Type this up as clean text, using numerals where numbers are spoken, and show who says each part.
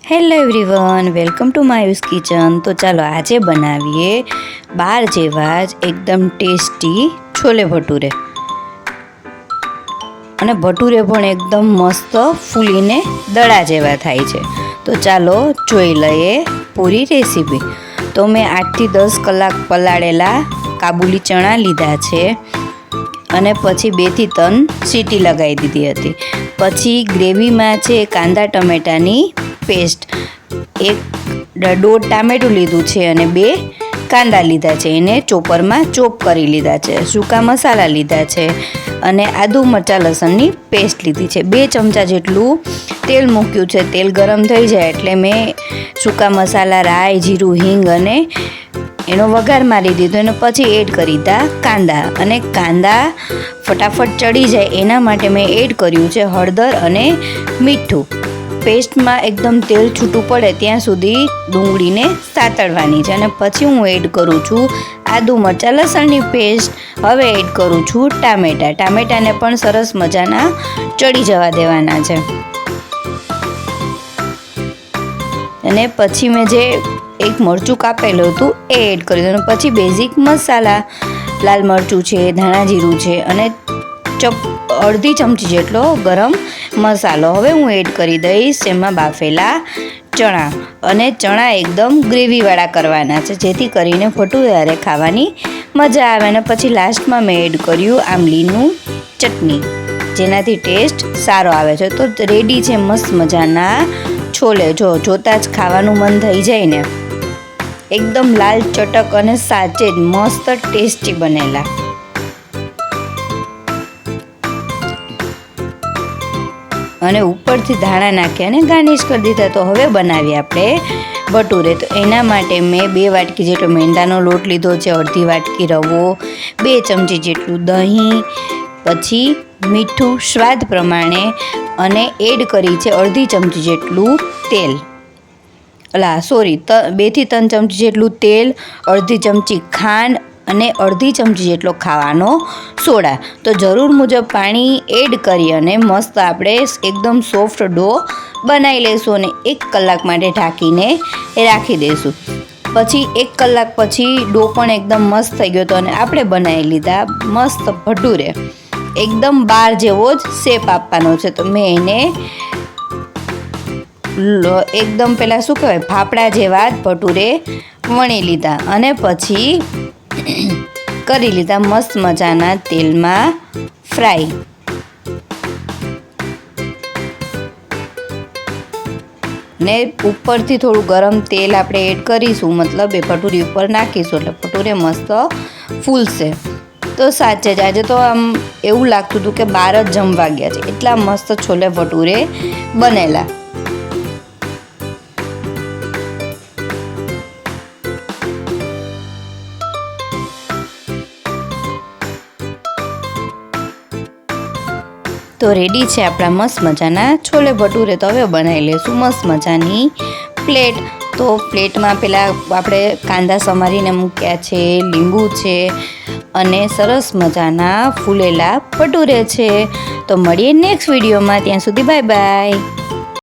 Speaker 1: Hello everyone, welcome to Mayus kitchen. તો ચાલો આજે બનાવીએ બાર જેવા જ એકદમ ટેસ્ટી છોલે ભટુરે। અને ભટુરે પણ એકદમ મસ્ત ફૂલીને દડા જેવા થાય છે। તો ચાલો જોઈ લઈએ પૂરી રેસીપી। તો મેં 8 થી 10 કલાક પલાળેલા કાબુલી ચણા લીધા છે અને પછી 2 થી 3 સીટી લગાવી દીધી હતી। પછી ગ્રેવીમાં છે કાંદા ટમેટાની પેસ્ટ, 1 ટામેટું લીધું છે અને 2 કાંદા લીધા છે, એને ચોપરમાં ચોપ કરી લીધા છે। સૂકા મસાલા લીધા છે અને આદુ મરચાં લસણની પેસ્ટ લીધી છે। 2 ચમચા જેટલું તેલ મૂક્યું છે। તેલ ગરમ થઈ જાય એટલે મેં સૂકા મસાલા, રાઈ, જીરું, હિંગ અને એનો વઘાર મારી દીધો અને પછી એડ કરી દીધા કાંદા। અને કાંદા ફટાફટ ચડી જાય એના માટે મેં એડ કર્યું છે હળદર અને મીઠું। પેસ્ટમાં એકદમ તેલ છૂટું પડે ત્યાં સુધી ડુંગળીને સાતળવાની છે અને પછી હું એડ કરું છું આદુ મરચાં લસણની પેસ્ટ। હવે એડ કરું છું ટામેટાને પણ સરસ મજાના ચડી જવા દેવાના છે। અને પછી મેં જે એક મરચું કાપેલું હતું એ એડ કરી દીધું। પછી બેઝિક મસાલા, લાલ મરચું છે, ધાણા જીરું છે અને અડધી ચમચી જેટલો ગરમ મસાલો હવે હું એડ કરી દઈશ। એમાં બાફેલા ચણા, અને ચણા એકદમ ગ્રેવીવાળા કરવાના છે જેથી કરીને ભટુરે ખાવાની મજા આવે। અને પછી લાસ્ટમાં મેં એડ કર્યું આંબલીનું ચટણી, જેનાથી ટેસ્ટ સારો આવે છે। તો રેડી છે મસ્ત મજાના છોલે। જોતાં જ ખાવાનું મન થઈ જાય ને, એકદમ લાલ ચટક અને સાચે જ મસ્ત ટેસ્ટી બનેલા। અને ઉપરથી ધાણા નાખ્યા અને ગાર્નિશ કરી દીધા। તો હવે બનાવીએ આપણે ભટુરે। તો એના માટે મેં 2 વાટકી જેટલો મેંદાનો લોટ લીધો છે, અડધી વાટકી રવો, 2 ચમચી જેટલું દહીં, પછી મીઠું સ્વાદ પ્રમાણે અને એડ કરી છે અડધી ચમચી જેટલું તેલ, 2 થી 3 ચમચી જેટલું તેલ, અડધી ચમચી ખાંડ અને અડધી ચમચી જેટલો ખાવાનો સોડા। તો જરૂર મુજબ પાણી એડ કરી અને મસ્ત આપણે એકદમ સોફ્ટ ડો બનાવી લઈશું અને 1 કલાક માટે ઢાંકીને રાખી દઈશું। પછી 1 કલાક પછી ડો પણ એકદમ મસ્ત થઈ ગયો હતો અને આપણે બનાવી લીધા મસ્ત ભટુરે। એકદમ બાર જેવો જ શેપ આપવાનો છે। તો મેં એને એકદમ પહેલાં શું કહેવાય ફાફડા જેવા જ ભટુરે વણી લીધા અને પછી કરી લીધા મસ્ત મજાના તેલમાં ફ્રાય। ને ઉપરથી થોડું ગરમ તેલ આપણે એડ કરીશું, મતલબ એ ભટુરી ઉપર નાખીશું એટલે ભટુરે મસ્ત ફૂલશે। તો સાચે જ આજે તો આમ એવું લાગતું હતું કે 12 જ જમવા ગયા છે, એટલા મસ્ત છોલે ભટુરે બનેલા। તો રેડી છે આપણા મસ્ત મજાના છોલે ભટુરે। તો હવે બનાવી લઈશું મસ્ત મજાની પ્લેટ। તો પ્લેટમાં પહેલાં આપણે કાંદા સમારીને મૂક્યા છે, લીંબુ છે અને સરસ મજાના ફૂલેલા ભટુરે છે। તો મળીએ નેક્સ્ટ વિડીયોમાં, ત્યાં સુધી બાય બાય।